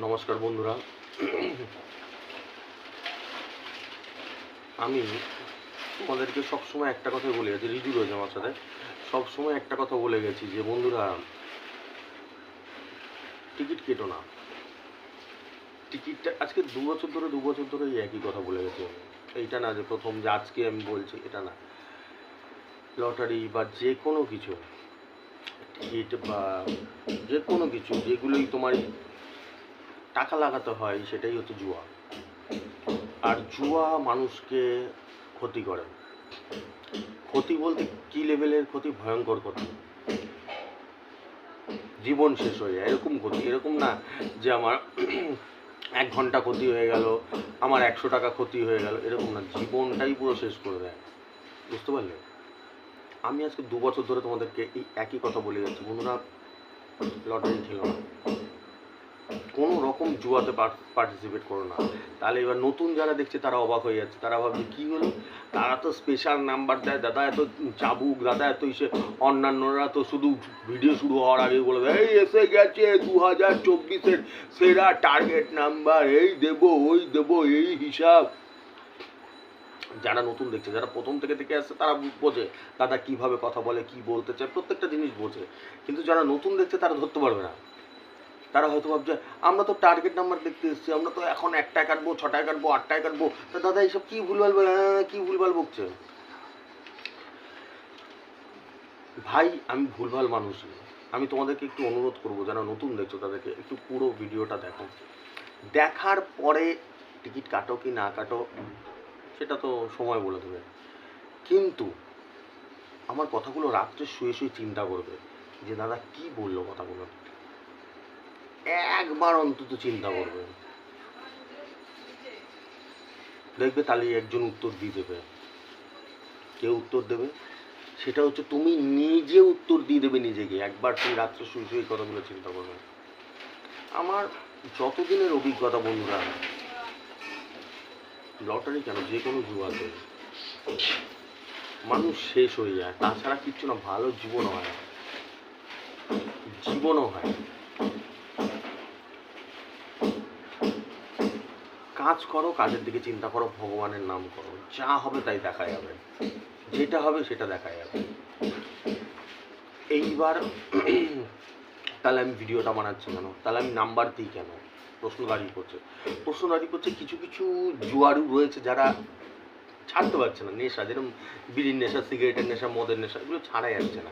নমস্কার বন্ধুরা। আমি তোমাদেরকে সবসময় একটা কথাই বলে গেছি, রিজু রয়েছে আমার সাথে, সবসময় একটা কথা বলে গেছি যে বন্ধুরা, টিকিট কেটো না। টিকিটটা আজকে দু বছর ধরে এই একই কথা বলে গেছি আমি। এইটা না যে প্রথম যে আজকে আমি বলছি, এটা না। লটারি বা যে কোনো কিছু, টিকিট বা যে কোনো কিছু যেগুলোই তোমার টাকা লাগাতে হয়, সেটাই হচ্ছে জুয়া। আর জুয়া মানুষকে ক্ষতি করে। ক্ষতি বলতে কি লেভেলের ক্ষতি? ভয়ঙ্কর ক্ষতি। জীবন শেষ হয়ে যায় এরকম ক্ষতি। এরকম না যে আমার 1 ঘন্টা ক্ষতি হয়ে গেল, আমার 100 টাকা ক্ষতি হয়ে গেল, এরকম না। জীবনটাই পুরো শেষ করে দেয়। বুঝতে পারলে? আমি আজকে 2 বছর ধরে তোমাদেরকে এই একই কথা বলে যাচ্ছি, বন্ধুরা, লটারি খেলো না, কোনো রকম জুয়াতে পার্টিসিপেট করো না। তাহলে এবার নতুন যারা দেখছে তারা অবাক হয়ে যাচ্ছে, তারা ভাবছে কী হলো, তারা তো স্পেশাল নাম্বার দেয়, দাদা এত চাবুক, দাদা এত ইসে। অন্যান্যরা তো শুধু ভিডিও শুরু হওয়ার আগে বলে দেয়, এই এসে গেছে 2024-এর সেরা টার্গেট নাম্বার, এই দেবো ওই দেবো, এই হিসাব। যারা নতুন দেখছে, যারা প্রথম থেকে থেকে আসছে, তারা বোঝে দাদা কীভাবে কথা বলে, কি বলতে চায়, প্রত্যেকটা জিনিস বোঝে। কিন্তু যারা নতুন দেখছে তারা ধরতে পারবে না। তারা হয়তো ভাবছে আমরা তো টার্গেট নাম্বার দেখতে এসেছি, আমরা তো এখন 1টায় কাটবো, 6টায় কাটবো, 8টায় কাটবো। তা দাদা এইসব কী ভুলভাল কী ভুলভাল বকছে ভাই? আমি ভুলভাল মানুষই। আমি তোমাদেরকে একটু অনুরোধ করবো, যারা নতুন দেখছো তাদেরকে একটু পুরো ভিডিওটা দেখো। দেখার পরে টিকিট কাটো কি না কাটো সেটা তো সময় বলে দেবে। কিন্তু আমার কথাগুলো রাত্রে শুয়ে শুয়ে চিন্তা করবে যে দাদা কি বললো কথাগুলো, একবার অন্তত চিন্তা করবে। দেখবে তাহলে একজন উত্তর দিয়ে দেবে। কেউ উত্তর দেবে, সেটা হচ্ছে তুমি নিজে উত্তর দিয়ে দেবে নিজেকে। একবার তুমি রাত্রে শুয়ে শুয়ে কথাগুলো চিন্তা করবে। আমার যতদিনের অভিজ্ঞতা বন্ধুরা, লটারি কেন, যে কোনো জুয়াতে মানুষ শেষ হয়ে যায়, তাছাড়া কিচ্ছু না। ভালো জীবনও হয়, জীবনও হয়। কাজ করো, কাজের দিকে চিন্তা করো, ভগবানের নাম করো, যা হবে তাই দেখা যাবে, যেটা হবে সেটা দেখা যাবে। এইবার তাহলে আমি ভিডিওটা বানাচ্ছি কেন, তাহলে আমি নাম্বার দিই কেন, প্রশ্ন দাঁড়িয়ে করছে। কিছু কিছু জুয়ারু রয়েছে যারা ছাড়তে পারছে না। নেশা, যেরকম বিড়ির নেশা, সিগারেটের নেশা, মদের নেশা, এগুলো ছাড়া যাচ্ছে না।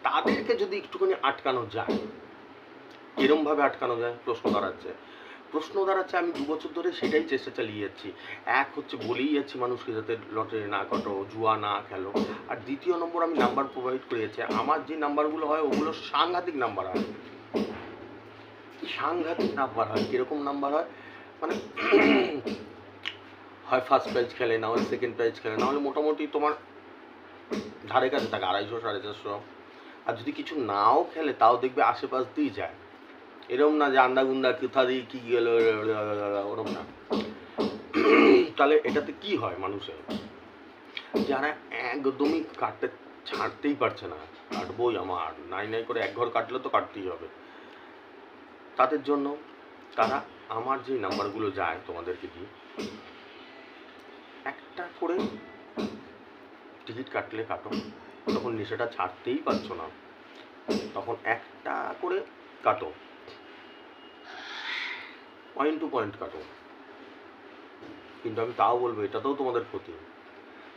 তাদেরকে যদি একটুখানি আটকানো যায়, এরমভাবে আটকানো যায়, প্রশ্ন দাঁড়াচ্ছে। আমি 2 বছর ধরে সেটাই চেষ্টা চালিয়ে যাচ্ছি। এক হচ্ছে বলেই যাচ্ছি মানুষকে যাতে লটারি না কাটো, জুয়া না খেলো। আর দ্বিতীয় নম্বর, আমি নাম্বার প্রোভাইড করে যাচ্ছি। আমার যে নাম্বারগুলো হয় ওগুলো সাংঘাতিক নাম্বার হয়, সাংঘাতিক নাম্বার হয়। কীরকম নাম্বার হয় মানে হয় ফার্স্ট প্রাইজ খেলে, না হলে সেকেন্ড প্রাইজ খেলে, না হলে মোটামুটি তোমার ধারে কাছে থাকে 250, 450। আর যদি কিছু নাও খেলে তাও দেখবে আশেপাশ দিয়ে যায়। এরকম না যে আন্দাগুন্দা কোথা দিয়ে কী গেল, ওরকম না। তাহলে এটাতে কি হয় মানুষের, যারা একদমই কাটতে ছাড়তেই পারছে না, কাটবই আমার, নাই নাই করে 1 ঘর কাটলে তো কাটতেই হবে, তাদের জন্য তারা আমার যে নাম্বারগুলো যায় তোমাদেরকে দিই, একটা করে টিকিট কাটলে কাটো, তখন নেশাটা ছাড়তেই পারছো না, তখন একটা করে কাটো, পয়েন্ট টু পয়েন্ট কাটো। কিন্তু আমি তাও বলবো এটাতেও তোমাদের ক্ষতি।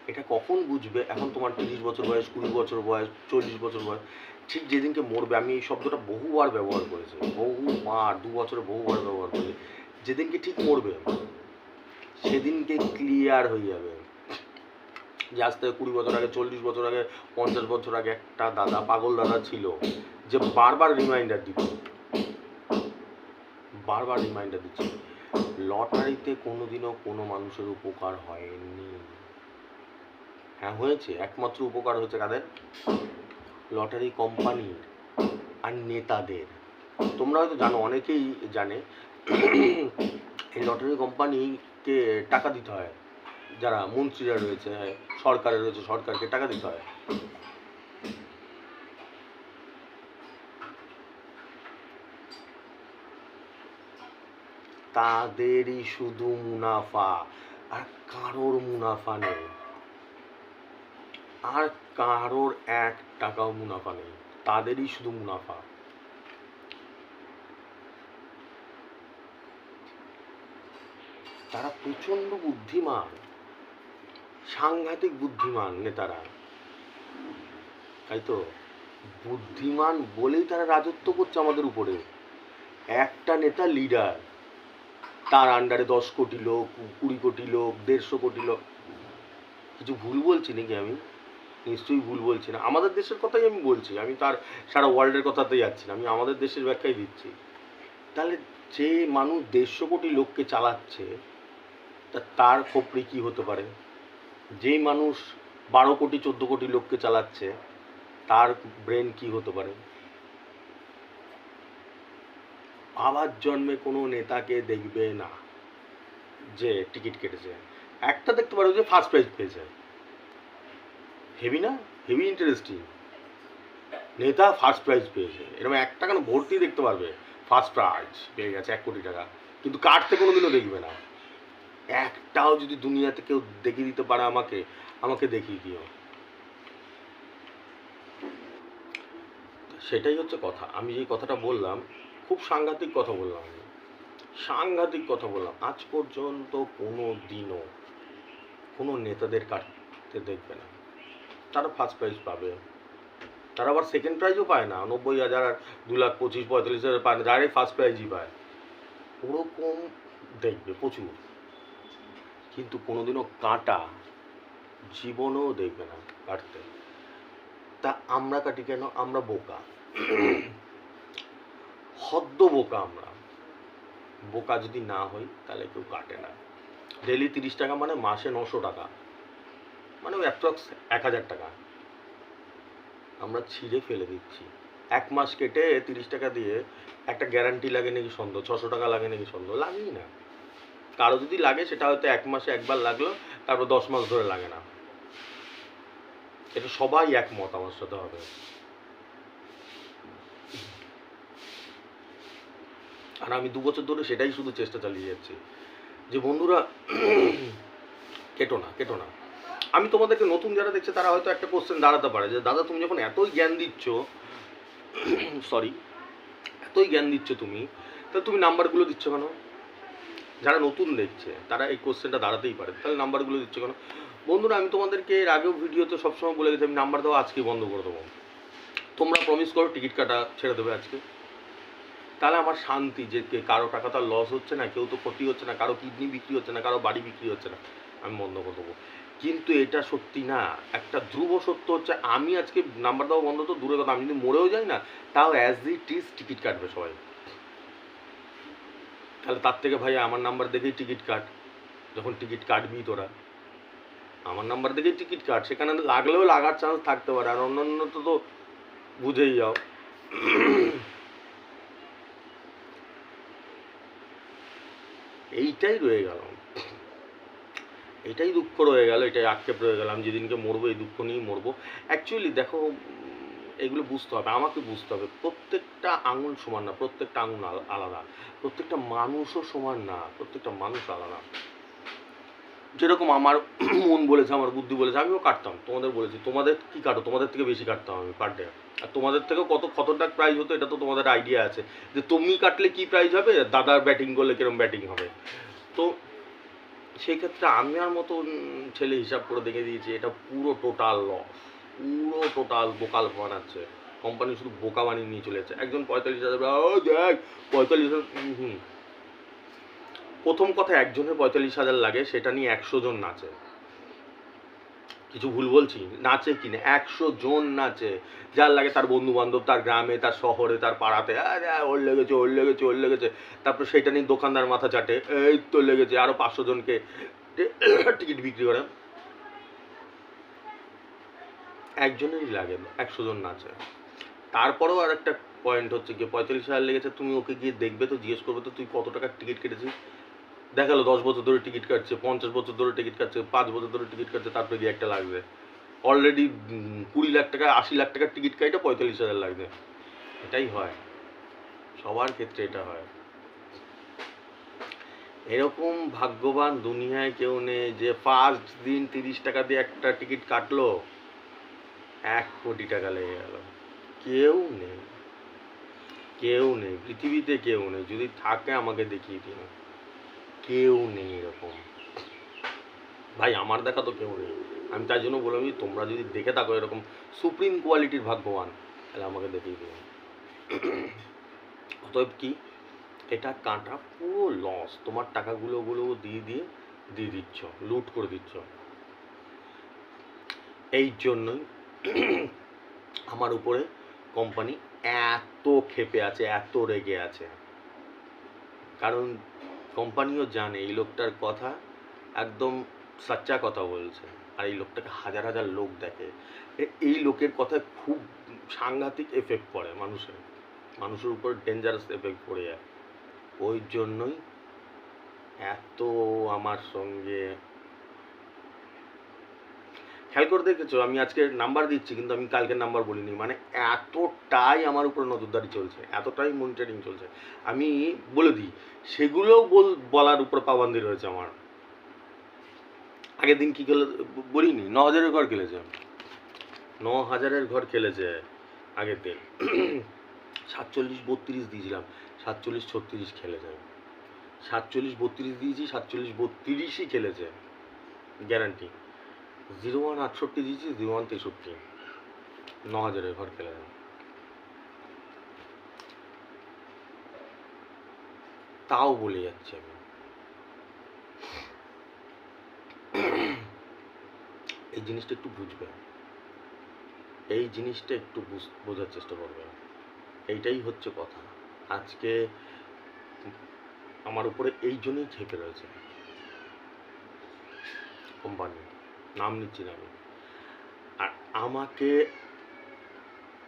এটা কখন বুঝবে? এখন তোমার 30 বছর বয়স, 20 বছর বয়স, 40 বছর বয়স, ঠিক যেদিনকে মরবে। আমি এই শব্দটা বহুবার ব্যবহার করেছি, বহুবার, 2 বছরে বহুবার ব্যবহার করেছি। যেদিনকে ঠিক মরবে সেদিনকে ক্লিয়ার হয়ে যাবে যে আজ থেকে 20 বছর আগে, 40 বছর আগে, 50 বছর আগে একটা দাদা, পাগল দাদা ছিল, যে বারবার রিমাইন্ডার দিচ্ছে লটারিতে কোনোদিনও কোনো মানুষের উপকার হয়নি। হ্যাঁ হয়েছে, একমাত্র উপকার হচ্ছে কাদের? লটারি কোম্পানির আর নেতাদের। তোমরা হয়তো জানো, অনেকেই জানে, এই লটারি কোম্পানিকে টাকা দিতে হয়। যারা মন্ত্রীরা রয়েছে, সরকারে রয়েছে, সরকারকে টাকা দিতে হয়। তাদেরই শুধু মুনাফা, আর কারোর মুনাফা নেই, আর কারোর 1 টাকাও মুনাফা নেই, তাদেরই শুধু মুনাফা। তারা প্রচন্ড বুদ্ধিমান, সাংঘাতিক বুদ্ধিমান নেতারা, তাই তো? বুদ্ধিমান বলেই তারা রাজত্ব করছে আমাদের উপরে। একটা নেতা লিডার, তার আন্ডারে 10 কোটি লোক, 20 কোটি লোক, 150 কোটি লোক। কিছু ভুল বলছি নাকি আমি? নিশ্চয়ই ভুল বলছি না। আমাদের দেশের কথাই আমি বলছি, আমি তার সারা ওয়ার্ল্ডের কথাতে যাচ্ছি না, আমি আমাদের দেশের ব্যাখ্যাই দিচ্ছি। তাহলে যে মানুষ 150 কোটি লোককে চালাচ্ছে, তার খোপড়ি কি হতে পারে? যেই মানুষ 12 কোটি 14 কোটি লোককে চালাচ্ছে, তার ব্রেন কি হতে পারে? বাবার জন্মে কোনো নেতাকে দেখবে না যে টিকিট কেটেছে, একটা দেখতে পারো যে ফার্স্ট প্রাইজ পেয়েছে। হেভি না? Heavy interesting. নেতা ফার্স্ট প্রাইজ পেয়েছে, এরকম একটা কেন ভর্তি দেখতে পারবে ফার্স্ট প্রাইজ পেয়ে গেছে 1 কোটি টাকা, কিন্তু কাটতে কোনোদিনও দেখবে না। একটাও যদি দুনিয়াতে কেউ দেখিয়ে দিতে পারে আমাকে, আমাকে দেখিয়ে দিও। সেটাই হচ্ছে কথা। আমি যে কথাটা বললাম, খুব সাংঘাতিক কথা বললাম, আমি সাংঘাতিক কথা বললাম। আজ পর্যন্ত কোনো দিনও কোনো নেতাদের কাটতে দেখবে না, তারা ফার্স্ট প্রাইজ পাবে। তারা আবার সেকেন্ড প্রাইজও পায় না, 90,000 আর 2,25,000 45,000 পায় না, ডাইরেক্ট ফার্স্ট প্রাইজই পায়। ওরকম দেখবে প্রচুর, কিন্তু কোনোদিনও কাটা জীবনেও দেখবে না কাটতে। তা আমরা কাটি কেন? আমরা বোকা, হদ্দ বোকা আমরা। বোকা যদি না হই তাহলে কেউ কাটে না। ডেলি 30 টাকা মানে মাসে 900 টাকা, মানে ওই অ্যাপ্রক্স 1,000 টাকা আমরা ছিঁড়ে ফেলে দিচ্ছি। 1 মাস কেটে 30 টাকা দিয়ে একটা গ্যারান্টি লাগে নাকি সন্দেহ, 600 টাকা লাগে নাকি সন্দেহ, লাগেই না। কারো যদি লাগে সেটা হয়তো 1 মাসে একবার লাগলো, তারপর 10 মাস ধরে লাগে না। এটা সবাই একমত আমার সাথে হবে। আর আমি 2 বছর ধরে সেটাই শুধু চেষ্টা চালিয়ে যাচ্ছি যে বন্ধুরা কেটো না, কেটো না। আমি তোমাদেরকে, নতুন যারা দেখছে তারা হয়তো একটা কোশ্চেন দাঁড়াতে পারে যে দাদা তুমি যখন এতই জ্ঞান দিচ্ছ, সরি, এতই জ্ঞান দিচ্ছ তুমি, তাহলে তুমি নাম্বারগুলো দিচ্ছ কেন? যারা নতুন দেখছে তারা এই কোশ্চেনটা দাঁড়াতেই পারে, তাহলে নাম্বারগুলো দিচ্ছ কেন? বন্ধুরা, আমি তোমাদেরকে এর আগেও ভিডিওতে সবসময় বলে গেছি আমি নাম্বার দেওয়া আজকেই বন্ধ করে দেবো। তোমরা প্রমিস করো টিকিট কাটা ছেড়ে দেবে আজকে, তাহলে আমার শান্তি যে কারো টাকা তার লস হচ্ছে না, কেউ তো ক্ষতি হচ্ছে না, কারো কিডনি বিক্রি হচ্ছে না, কারো বাড়ি বিক্রি হচ্ছে না, আমি বন্ধ করে দেবো। কিন্তু এটা সত্যি না, একটা ধ্রুব সত্য হচ্ছে আমি আজকে নাম্বার দেওয়া বন্ধ তো দূরে কথা, আমি যদি মরেও যাই না তাও অ্যাজ ইট ইজ টিকিট কাটবে সবাই। তাহলে তার থেকে ভাই আমার নাম্বার দেখেই টিকিট কাট, যখন টিকিট কাটবি তোরা আমার নাম্বার দেখেই টিকিট কাট, সেখানে লাগলেও লাগার চান্স থাকতে পারে, আর অন্যান্য তো বুঝেই যাও। এইটাই রয়ে গেল, এটাই দুঃখ রয়ে গেল, এটাই আক্ষেপ রয়ে গেল। আমি যেদিনকে মরবো এই দুঃখ নিয়েই মরবো। অ্যাকচুয়ালি দেখো, এগুলো বুঝতে হবে, আমাকে বুঝতে হবে, প্রত্যেকটা আঙুল সমান না, প্রত্যেকটা আঙুল আলাদা, প্রত্যেকটা মানুষও সমান না, প্রত্যেকটা মানুষ আলাদা। যেরকম আমার মন বলেছে, আমার বুদ্ধি বলেছে, আমিও কাটতাম, তোমাদের বলেছি তোমাদের কি কাটো, তোমাদের থেকে বেশি কাটতাম আমি পার ডে। আর তোমাদের থেকেও কত খতরনাক প্রাইজ হতো এটা তো তোমাদের আইডিয়া আছে, যে তুমি কাটলে কি প্রাইজ হবে, দাদার ব্যাটিং করলে কিরম ব্যাটিং হবে। তো সেই ক্ষেত্রে আমি আর মতন ছেলে হিসাব করে দেখে দিয়েছি এটা পুরো টোটাল লস, পুরো টোটাল বোকাল বানাচ্ছে কোম্পানি, শুধু বোকা বানিয়ে নিয়ে চলে যাচ্ছে। একজন 45,000, দেখ 45,000, প্রথম কথা একজনের 45,000 লাগে, সেটা নিয়ে 100 জন নাচে। কিছু ভুল বলছি? নাচে কিনা 100 জন নাচে, যার লাগে তার বন্ধু বান্ধব, তার গ্রামে, তার শহরে, তার পাড়াতে, ওর লেগেছে, ওর লেগেছে, ওর লেগেছে। তারপর সেটা নিয়ে দোকানদার মাথা চাটে, এই তো লেগেছে, আরো 500 জনকে টিকিট বিক্রি করে। একজনেরই লাগে, 100 জন নাচে। তারপরেও আর একটা পয়েন্ট হচ্ছে কি, 45,000 লেগেছে, তুমি ওকে গিয়ে দেখবে তো, জিজ্ঞেস করবে তো তুই কত টাকার টিকিট কেটেছিস। দেখালো 10 বছর ধরে টিকিট কাটছে, 50 বছর ধরে টিকিট কাটছে, 5 বছর ধরে টিকিট কাটছে, তারপরে গিয়ে একটা লাগবে। অলরেডি 20 লাখ টাকা 80 লাখ টাকার টিকিট কাটে 45,000 লাগবে। এটাই হয়, সবার ক্ষেত্রে এটা হয়। এরকম ভাগ্যবান দুনিয়ায় কেউ নেই যে ফার্স্ট দিন 30 টাকা দিয়ে একটা টিকিট কাটলো, 1 কোটি টাকা লেগে গেল। কেউ নেই, কেউ নেই, পৃথিবীতে কেউ নেই। যদি থাকে আমাকে দেখিয়ে দিন, কেউ নেই এরকম। ভাই আমার দেখা তো কেউ নেই। আমি তাই জন্য বললাম যে তোমরা যদি দেখে থাকো এরকম সুপ্রিম কোয়ালিটির ভাগ্যবান, তাহলে আমাকে দেখিয়ে দিন। অতএব কি, এটা কাটা পুরো লস। তোমার টাকাগুলো দিয়ে দিচ্ছ, লুট করে দিচ্ছ। এই জন্যই আমার উপরে কোম্পানি এত ক্ষেপে আছে, এত রেগে আছে। কারণ কোম্পানিও জানে এই লোকটার কথা একদম সাচ্চা কথা বলছে, আর এই লোকটাকে হাজার হাজার লোক দেখে। এই লোকের কথায় খুব সাংঘাতিক এফেক্ট পড়ে মানুষের উপর ডেঞ্জারাস এফেক্ট পড়ে যায়। ওই জন্যই এত আমার সঙ্গে। খেয়াল করে দেখেছো, আমি আজকে নাম্বার দিচ্ছি কিন্তু আমি কালকের নাম্বার বলিনি। মানে এতটাই আমার উপরে নজরদারি চলছে, এতটাই মনিটরিং চলছে। আমি বলে দিই, সেগুলোও বলার উপর পাবন্দি রয়েছে আমার। আগের দিন কি খেলে বলিনি, 9,000-এর ঘর খেলেছে, 9,000-এর ঘর খেলেছে আগের দিন। 47-32 দিয়েছিলাম, 47-36 খেলেছে। 47-32 দিয়েছি, 47-32ই খেলেছে গ্যারান্টি। 01-68 দিয়েছি, 01-63, 9,000-এর ঘর খেলে দেয়। তাও বলে যাচ্ছি আমি। এই জিনিসটা একটু বুঝবে, এই জিনিসটা একটু বোঝার চেষ্টা করবে। এইটাই হচ্ছে কথা। আজকে আমার উপরে এই জন্যই খেপে রয়েছে কোম্পানি, নাম নিচ্ছি না আমি। আর আমাকে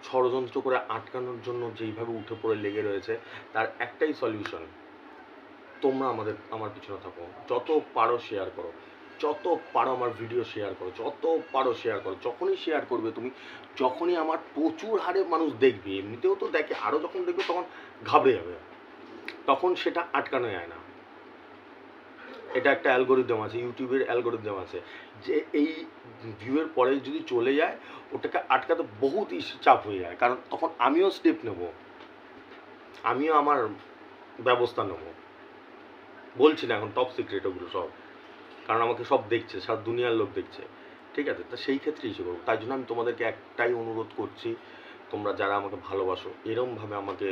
ষড়যন্ত্র করে আটকানোর জন্য যেইভাবে উঠে পড়ে লেগে রয়েছে, তার একটাই সলিউশন, তোমরা আমার পিছনে থাকো, যত পারো শেয়ার করো, যত পারো আমার ভিডিও শেয়ার করো, যত পারো শেয়ার করো। যখনই শেয়ার করবে তুমি, যখনই আমার প্রচুর হারে মানুষ দেখবে, এমনিতেও তো দেখে, আরও যখন দেখবে তখন ঘাবড়ে যাবে, তখন সেটা আটকানো যায় না। এটা একটা অ্যালগোরিদম আছে, ইউটিউবের অ্যালগোরিদম আছে, যে এই ভিউয়ের পরে যদি চলে যায় ওটাকে আটকাতে বহুত চাপ হয়ে যায়। কারণ তখন আমিও স্টেপ নেব, আমিও আমার ব্যবস্থা নেব। বলছি না এখন, টপ সিক্রেট ওগুলো সব, কারণ আমাকে সব দেখছে, সব দুনিয়ার লোক দেখছে। ঠিক আছে, তা সেই ক্ষেত্রে ইস্যু করবো। তাই জন্য আমি তোমাদেরকে একটাই অনুরোধ করছি, তোমরা যারা আমাকে ভালোবাসো, এরমভাবে আমাকে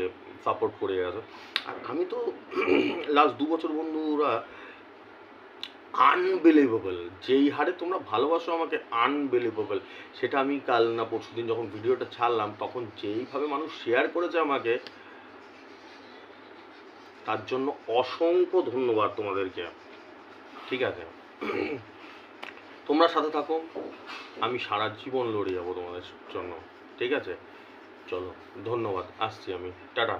সাপোর্ট করে গেছো। আর আমি তো লাস্ট 2 বছর বন্ধুরা আনবিলিভেবল, যেই হারে তোমরা ভালোবাসো আমাকে, আনবিলিভেবল। সেটা আমি কাল না পরশু দিন যখন ভিডিওটা ছাড়লাম, তখন যেইভাবে মানুষ শেয়ার করেছে আমাকে, তার জন্য অসংখ্য ধন্যবাদ তোমাদেরকে। ঠিক আছে, তোমরা সাথে থাকো, আমি সারা জীবন লড়ে যাবো তোমাদের জন্য। ঠিক আছে, চলো, ধন্যবাদ, আসছি আমি, টাটা।